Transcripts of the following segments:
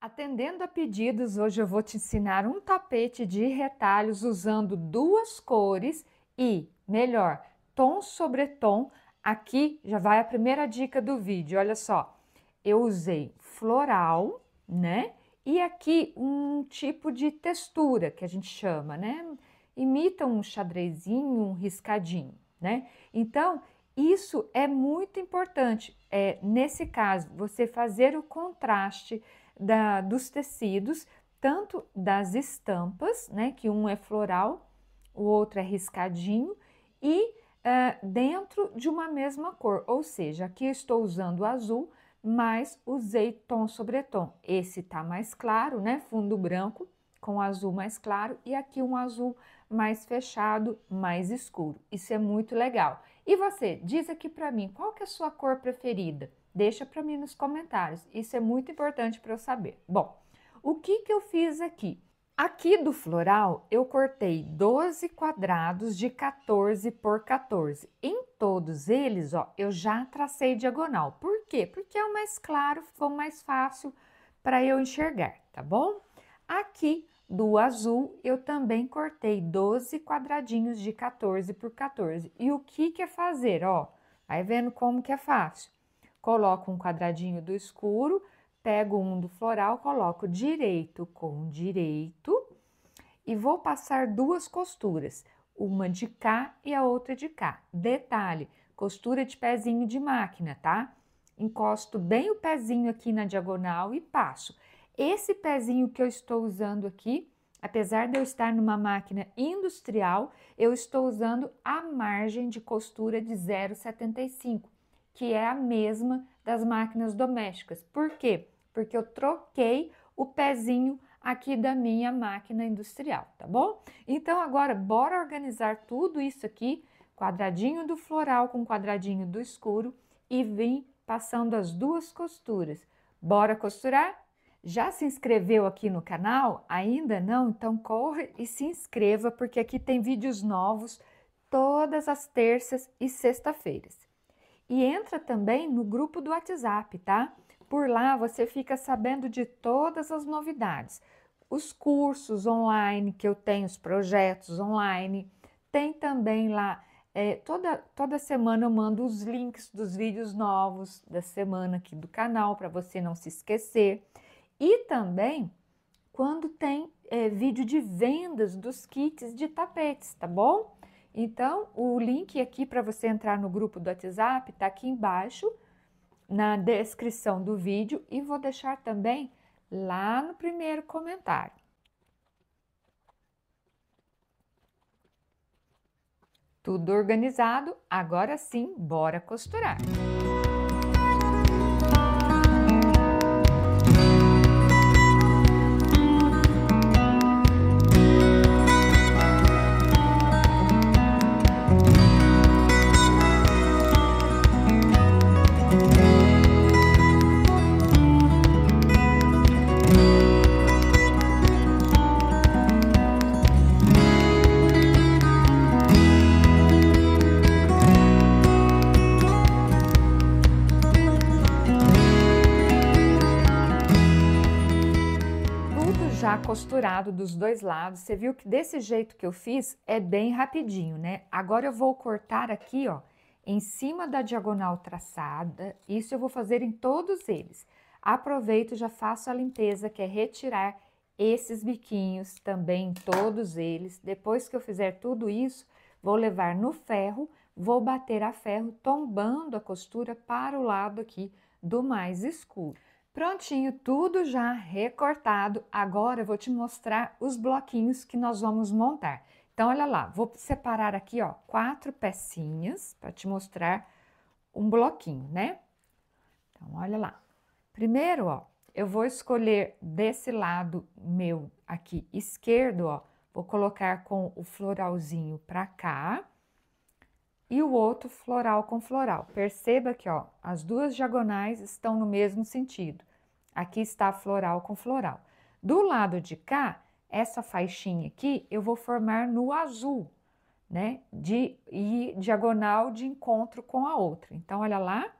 Atendendo a pedidos, hoje eu vou te ensinar um tapete de retalhos usando duas cores e, melhor, tom sobre tom. Aqui já vai a primeira dica do vídeo, olha só. Eu usei floral, né? E aqui um tipo de textura que a gente chama, né? Imita um xadrezinho, um riscadinho, né? Então, isso é muito importante. Nesse caso, você fazer o contraste dos tecidos, tanto das estampas, né, que um é floral, o outro é riscadinho, e dentro de uma mesma cor, ou seja, aqui eu estou usando azul, mas usei tom sobre tom. Esse tá mais claro, né, fundo branco com azul mais claro, e aqui um azul mais fechado, mais escuro. Isso é muito legal. E você, diz aqui para mim, qual que é a sua cor preferida? Deixa para mim nos comentários, isso é muito importante para eu saber. Bom, o que eu fiz aqui? Aqui do floral, eu cortei 12 quadrados de 14 por 14. Em todos eles, ó, eu já tracei diagonal. Por quê? Porque é o mais claro, ficou mais fácil para eu enxergar, tá bom? Aqui do azul, eu também cortei 12 quadradinhos de 14 por 14. E o que é fazer, ó? Vai vendo como que é fácil. Coloco um quadradinho do escuro, pego um do floral, coloco direito com direito e vou passar duas costuras, uma de cá e a outra de cá. Detalhe, costura de pezinho de máquina, tá? Encosto bem o pezinho aqui na diagonal e passo. Esse pezinho que eu estou usando aqui, apesar de eu estar numa máquina industrial, eu estou usando a margem de costura de 0,75, que é a mesma das máquinas domésticas. Por quê? Porque eu troquei o pezinho aqui da minha máquina industrial, tá bom? Então, agora, bora organizar tudo isso aqui, quadradinho do floral com quadradinho do escuro, e vim passando as duas costuras. Bora costurar? Já se inscreveu aqui no canal? Ainda não? Então corre e se inscreva, porque aqui tem vídeos novos todas as terças e sexta-feiras. E entra também no grupo do WhatsApp, tá? Por lá você fica sabendo de todas as novidades. Os cursos online que eu tenho, os projetos online. Tem também lá, toda semana eu mando os links dos vídeos novos da semana aqui do canal, para você não se esquecer. E também quando tem vídeo de vendas dos kits de tapetes, tá bom? Então, o link aqui para você entrar no grupo do WhatsApp tá aqui embaixo, na descrição do vídeo, e vou deixar também lá no primeiro comentário. Tudo organizado, agora sim, bora costurar! Já costurado dos dois lados, você viu que desse jeito que eu fiz é bem rapidinho, né? Agora eu vou cortar aqui, ó, em cima da diagonal traçada. Isso eu vou fazer em todos eles. Aproveito e já faço a limpeza, que é retirar esses biquinhos também em todos eles. Depois que eu fizer tudo isso, vou levar no ferro, vou bater a ferro, tombando a costura para o lado aqui do mais escuro. Prontinho, tudo já recortado. Agora eu vou te mostrar os bloquinhos que nós vamos montar. Então, olha lá, vou separar aqui, ó, 4 pecinhas para te mostrar um bloquinho, né? Então, olha lá. Primeiro, ó, eu vou escolher desse lado meu aqui esquerdo, ó, vou colocar com o floralzinho para cá. E o outro floral com floral. Perceba que, ó, as duas diagonais estão no mesmo sentido. Aqui está floral com floral. Do lado de cá, essa faixinha aqui, eu vou formar no azul, né? E diagonal de encontro com a outra. Então, olha lá,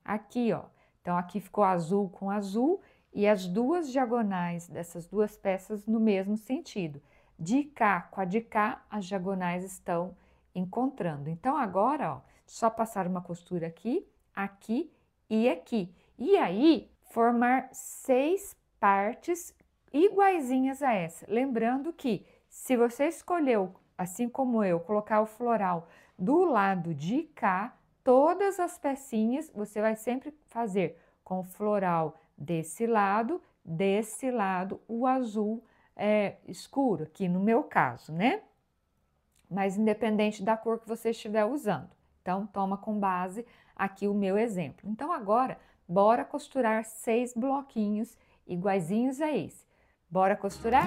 aqui, ó. Então, aqui ficou azul com azul e as duas diagonais dessas duas peças no mesmo sentido. De cá com a de cá, as diagonais estão encontrando. Então, agora, ó, só passar uma costura aqui, aqui e aqui. E aí, formar 6 partes iguaizinhas a essa. Lembrando que, se você escolheu, assim como eu, colocar o floral do lado de cá, todas as pecinhas você vai sempre fazer com o floral desse lado, o azul escuro, aqui no meu caso, né? Mas independente da cor que você estiver usando. Então, toma com base aqui o meu exemplo. Então, agora, bora costurar 6 bloquinhos iguaizinhos a esse. Bora costurar?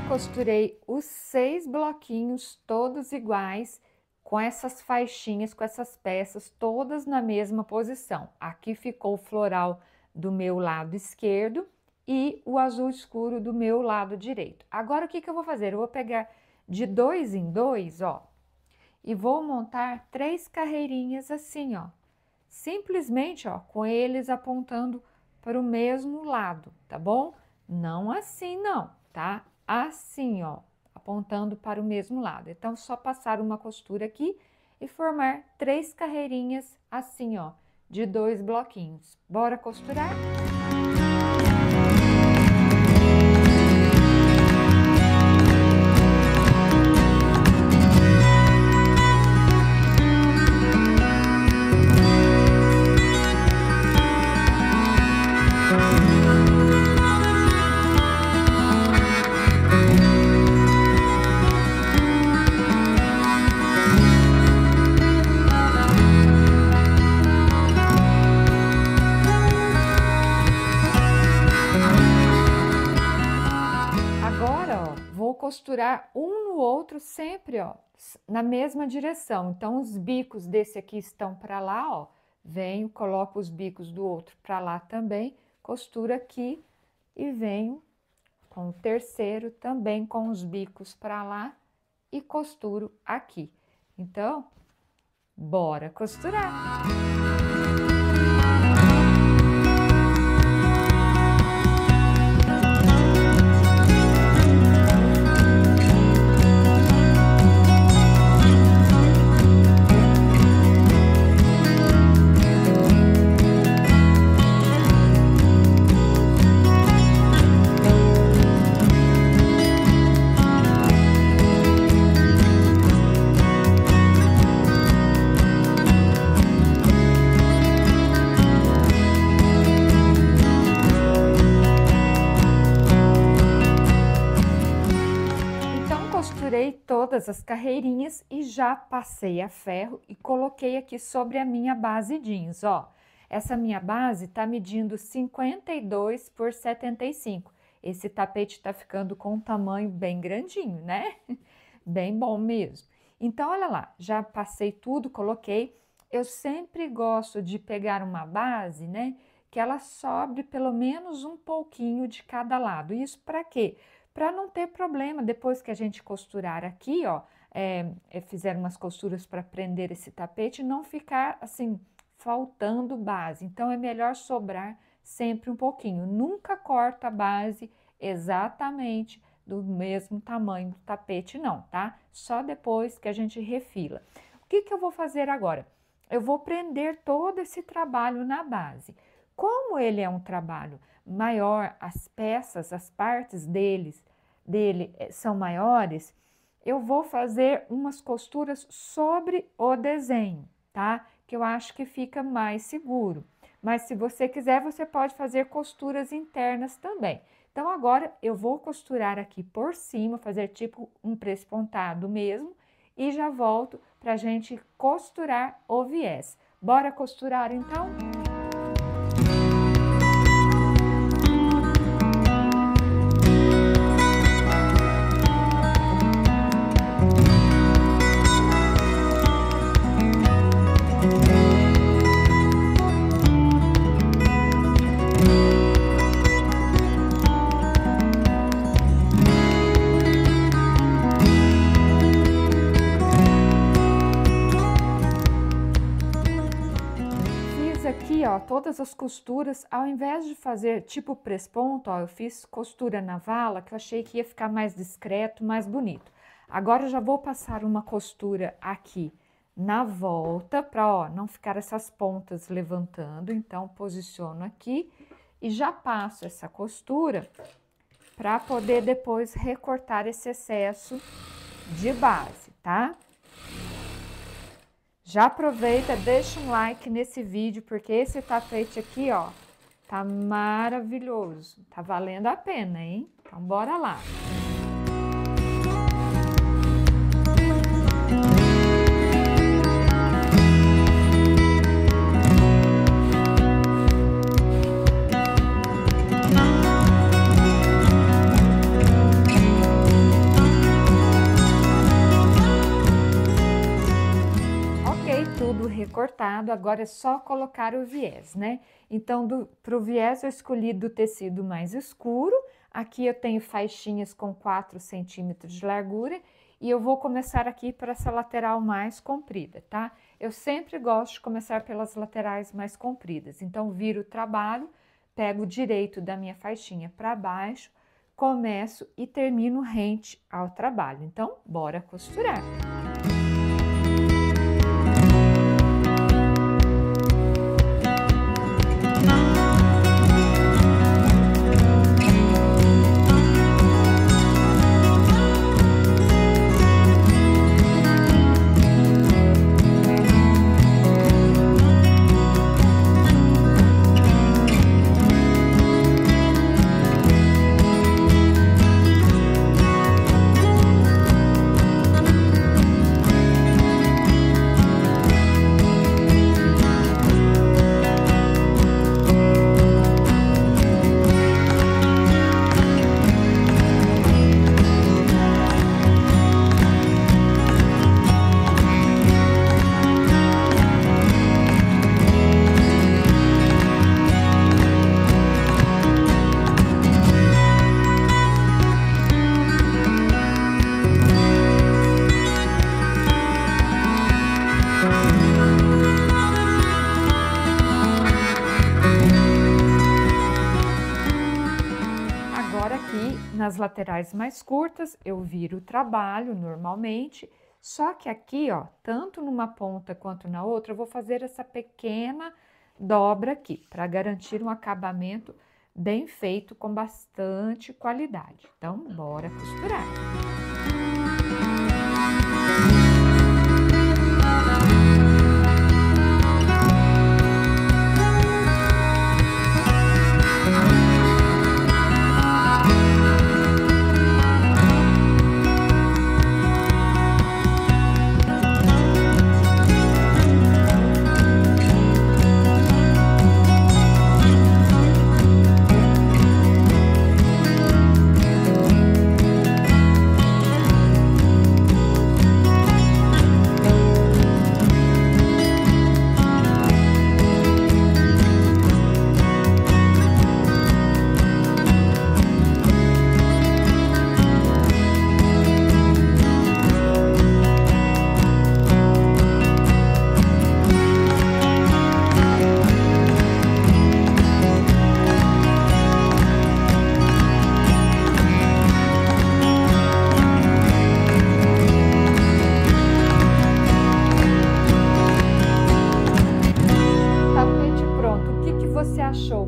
Costurei os 6 bloquinhos todos iguais, com essas faixinhas, com essas peças todas na mesma posição. Aqui ficou o floral do meu lado esquerdo e o azul escuro do meu lado direito. Agora, o que que eu vou fazer? Eu vou pegar de 2 em 2, ó, e vou montar 3 carreirinhas assim, ó. Simplesmente, ó, com eles apontando para o mesmo lado, tá bom? Não assim, não, tá? Assim, ó, apontando para o mesmo lado. Então, só passar uma costura aqui e formar 3 carreirinhas assim, ó, de 2 bloquinhos. Bora costurar? Costurar um no outro sempre, ó, na mesma direção. Então, os bicos desse aqui estão para lá, ó, venho, coloco os bicos do outro para lá também, costuro aqui e venho com o terceiro também com os bicos para lá e costuro aqui. Então, bora costurar! Costurei todas as carreirinhas e já passei a ferro e coloquei aqui sobre a minha base jeans, ó. Essa minha base tá medindo 52 por 75. Esse tapete tá ficando com um tamanho bem grandinho, né? Bem bom mesmo. Então, olha lá, já passei tudo, coloquei. Eu sempre gosto de pegar uma base, né? Que ela sobre pelo menos um pouquinho de cada lado. Isso para quê? Para não ter problema, depois que a gente costurar aqui, ó, fizer umas costuras para prender esse tapete, não ficar assim, faltando base. Então, é melhor sobrar sempre um pouquinho. Nunca corta a base exatamente do mesmo tamanho do tapete, não, tá? Só depois que a gente refila. O que que eu vou fazer agora? Eu vou prender todo esse trabalho na base. Como ele é um trabalho maior, as peças, as partes dele são maiores, eu vou fazer umas costuras sobre o desenho, tá? Que eu acho que fica mais seguro. mas se você quiser, você pode fazer costuras internas também. Então, agora eu vou costurar aqui por cima, fazer tipo um prespontado mesmo, e já volto para a gente costurar o viés. Bora costurar então? Aqui, ó, todas as costuras, ao invés de fazer tipo presponto, ó, eu fiz costura na vala, que eu achei que ia ficar mais discreto, mais bonito. Agora eu já vou passar uma costura aqui na volta, para, ó, não ficar essas pontas levantando. Então, posiciono aqui e já passo essa costura para poder depois recortar esse excesso de base, tá? Já aproveita, deixa um like nesse vídeo, porque esse tapete aqui, ó, tá maravilhoso. Tá valendo a pena, hein? Então, bora lá. Tudo recortado, agora é só colocar o viés, né? Então, para o viés eu escolhi do tecido mais escuro, aqui eu tenho faixinhas com 4 centímetros de largura e eu vou começar aqui por essa lateral mais comprida, tá? Eu sempre gosto de começar pelas laterais mais compridas, então viro o trabalho, pego o direito da minha faixinha para baixo, começo e termino rente ao trabalho. Então, bora costurar! Nas laterais mais curtas, eu viro o trabalho normalmente, só que aqui, ó, tanto numa ponta quanto na outra, eu vou fazer essa pequena dobra aqui, para garantir um acabamento bem feito, com bastante qualidade. Então, bora costurar!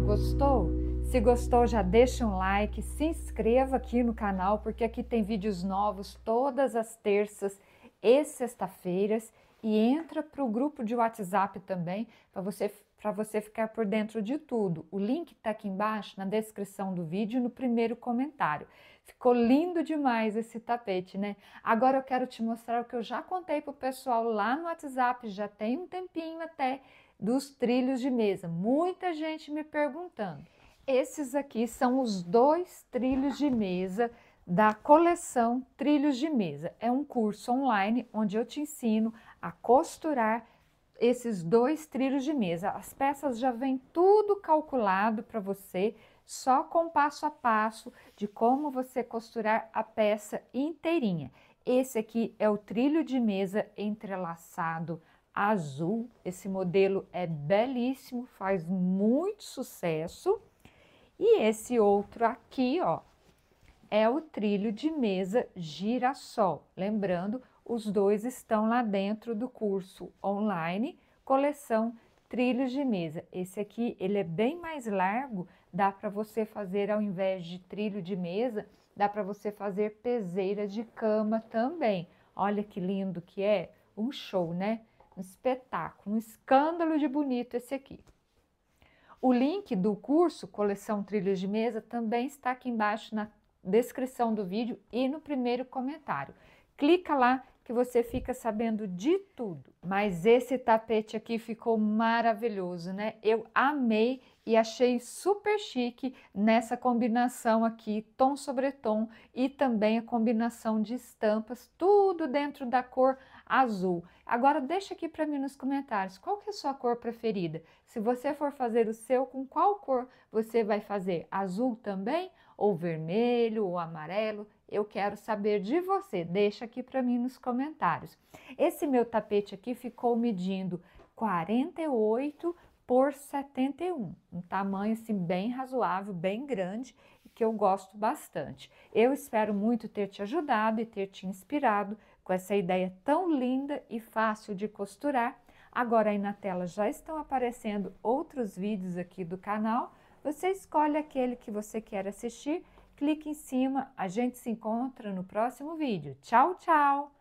Gostou? Se gostou, já deixa um like, se inscreva aqui no canal, porque aqui tem vídeos novos todas as terças e sexta-feiras. E entra para o grupo de WhatsApp também, para você para você ficar por dentro de tudo. O link está aqui embaixo na descrição do vídeo, no primeiro comentário. Ficou lindo demais esse tapete, né? Agora eu quero te mostrar o que eu já contei pro pessoal lá no WhatsApp, já tem um tempinho até, dos trilhos de mesa. Muita gente me perguntando. Esses aqui são os 2 trilhos de mesa da coleção Trilhos de Mesa. É um curso online onde eu te ensino a costurar esses 2 trilhos de mesa. As peças já vêm tudo calculado para você, só com passo a passo de como você costurar a peça inteirinha. Esse aqui é o trilho de mesa entrelaçado azul. Esse modelo é belíssimo, faz muito sucesso. E esse outro aqui, ó, é o trilho de mesa girassol. Lembrando, os 2 estão lá dentro do curso online, coleção Trilhos de Mesa. Esse aqui, ele é bem mais largo, dá para você fazer, ao invés de trilho de mesa, dá para você fazer peseira de cama também. Olha que lindo que é, um show, né? Um espetáculo, um escândalo de bonito esse aqui. O link do curso Coleção Trilhos de Mesa também está aqui embaixo na descrição do vídeo e no primeiro comentário. Clica lá que você fica sabendo de tudo. Mas esse tapete aqui ficou maravilhoso, né? Eu amei e achei super chique nessa combinação aqui, tom sobre tom, e também a combinação de estampas, tudo dentro da cor azul. Agora deixa aqui para mim nos comentários, qual que é a sua cor preferida? Se você for fazer o seu, com qual cor você vai fazer? Azul também? Ou vermelho, ou amarelo? Eu quero saber de você, deixa aqui para mim nos comentários. Esse meu tapete aqui ficou medindo 48 por 71, um tamanho assim bem razoável, bem grande, que eu gosto bastante. Eu espero muito ter te ajudado e ter te inspirado com essa ideia tão linda e fácil de costurar. Agora aí na tela já estão aparecendo outros vídeos aqui do canal. Você escolhe aquele que você quer assistir, clique em cima, a gente se encontra no próximo vídeo. Tchau, tchau!